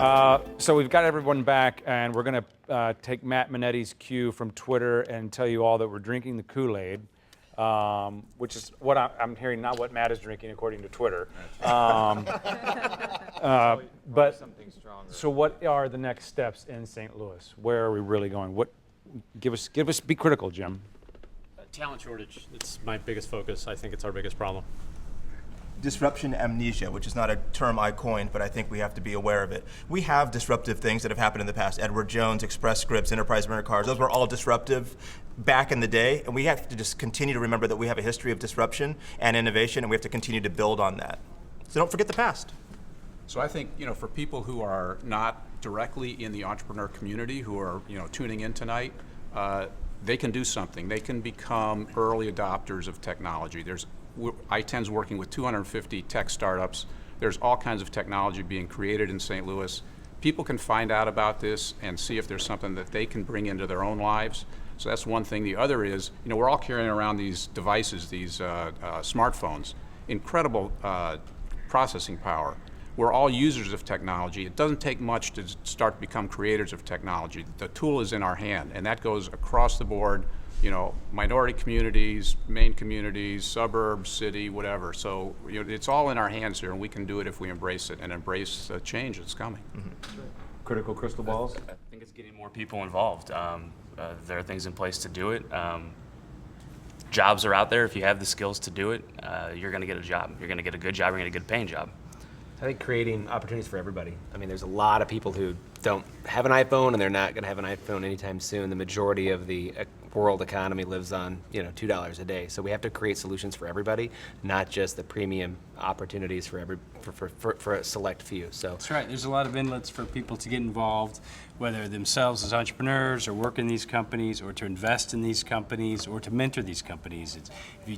So we've got everyone back, and we're going to take Matt Minetti's cue from Twitter and tell you all that we're drinking the Kool-Aid, which is what I'm hearing, not what Matt is drinking according to Twitter. But so what are the next steps in St. Louis? Where are we really going? Give us. Be critical, Jim. Talent shortage. It's my biggest focus. I think it's our biggest problem. Disruption amnesia, which is not a term I coined, but I think we have to be aware of it. We have disruptive things that have happened in the past. Edward Jones, Express Scripts, Enterprise Rent Cars, those were all disruptive back in the day, and we have to just continue to remember that we have a history of disruption and innovation, and we have to continue to build on that. So don't forget the past. So I think, for people who are not directly in the entrepreneur community, who are, tuning in tonight, they can do something. They can become early adopters of technology. I-10's working with 250 tech startups. There's all kinds of technology being created in St. Louis. People can find out about this and see if there's something that they can bring into their own lives. So that's one thing. The other is, we're all carrying around these devices, these smartphones, incredible processing power. We're all users of technology. It doesn't take much to start to become creators of technology. The tool is in our hand, and that goes across the board, minority communities, main communities, suburbs, city, whatever. So it's all in our hands here, and we can do it if we embrace it and embrace the change that's coming. Mm-hmm. Critical crystal balls? I think it's getting more people involved. There are things in place to do it. Jobs are out there. If you have the skills to do it, you're going to get a job. You're going to get a good job. You're going to get a paying job. I think creating opportunities for everybody. I mean, there's a lot of people who don't have an iPhone, and they're not going to have an iPhone anytime soon. The majority of the world economy lives on, $2 a day. So we have to create solutions for everybody, not just the premium opportunities for a select few. So that's right. There's a lot of inlets for people to get involved, whether themselves as entrepreneurs or work in these companies, or to invest in these companies, or to mentor these companies.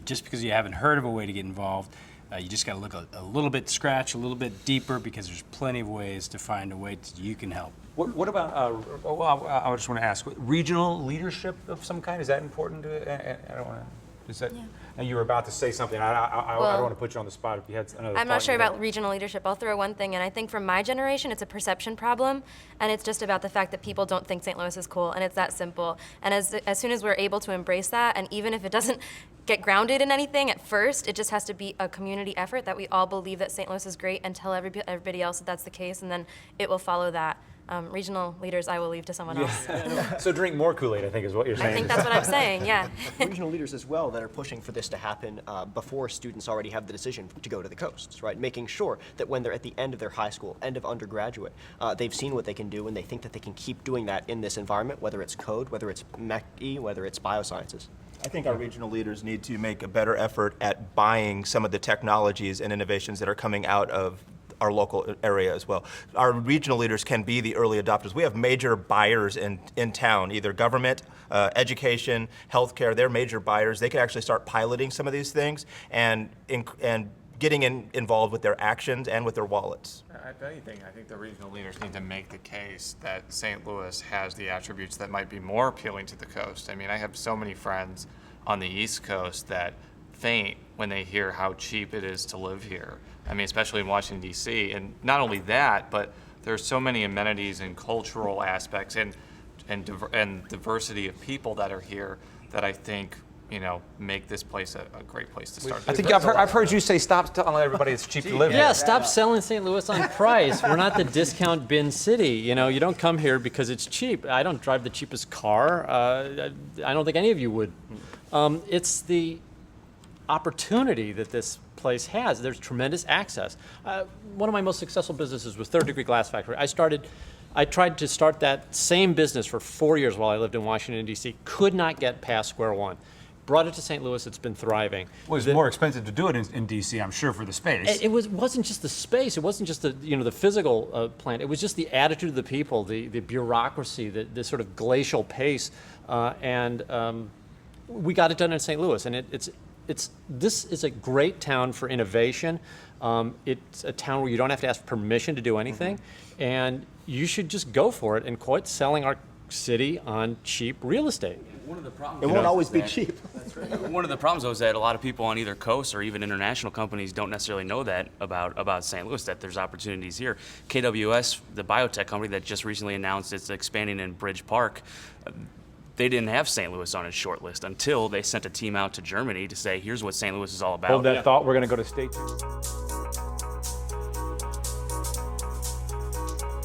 Just because you haven't heard of a way to get involved, you just got to look a little bit, scratch a little bit deeper, because there's plenty of ways to find a way you can help. What about, I just want to ask, regional leadership of some kind? Is that important? I don't want to, is that, yeah. And you were about to say something. I don't want to put you on the spot if you had another I'm not sure about regional leadership. I'll throw one thing in. I think from my generation, it's a perception problem, and it's just about the fact that people don't think St. Louis is cool, and it's that simple. And as soon as we're able to embrace that, and even if it doesn't get grounded in anything at first, it just has to be a community effort that we all believe that St. Louis is great, and tell everybody else that that's the case, and then it will follow that. Regional leaders, I will leave to someone else. So drink more Kool-Aid, I think is what you're saying. I think that's what I'm saying, yeah. Regional leaders as well that are pushing for this to happen before students already have the decision to go to the coasts, right? Making sure that when they're at the end of their high school, end of undergraduate, they've seen what they can do, and they think that they can keep doing that in this environment, whether it's code, whether it's MECE, whether it's biosciences. I think our regional leaders need to make a better effort at buying some of the technologies and innovations that are coming out of our local area as well. Our regional leaders can be the early adopters. We have major buyers in town, either government, education, healthcare. They're major buyers. They can actually start piloting some of these things and getting involved with their actions and with their wallets. If anything, I think the regional leaders need to make the case that St. Louis has the attributes that might be more appealing to the coast. I mean, I have so many friends on the East Coast that faint when they hear how cheap it is to live here. I mean, especially in Washington, D.C. And not only that, but there's so many amenities and cultural aspects and diversity of people that are here that I think make this place a great place to start. I think I've heard you say stop telling everybody it's cheap to live here. Yeah, stop selling St. Louis on price. We're not the discount bin city. You don't come here because it's cheap. I don't drive the cheapest car. I don't think any of you would. It's the opportunity that this place has. There's tremendous access. One of my most successful businesses was Third Degree Glass Factory. I tried to start that same business for 4 years while I lived in Washington, D.C. Could not get past square one. Brought it to St. Louis. It's been thriving. Well, it's more expensive to do it in D.C., I'm sure, for the space. It wasn't just the space. It wasn't just the physical plant. It was just the attitude of the people, the bureaucracy, the sort of glacial pace, and we got it done in St. Louis. And this is a great town for innovation. It's a town where you don't have to ask permission to do anything, and you should just go for it and quit selling our city on cheap real estate. One of the problems It won't always be cheap. One of the problems, though, is that a lot of people on either coast or even international companies don't necessarily know that about St. Louis, that there's opportunities here. KWS, the biotech company that just recently announced it's expanding in Bridge Park, they didn't have St. Louis on its short list until they sent a team out to Germany to say, here's what St. Louis is all about. Hold that thought. We're going to go to state.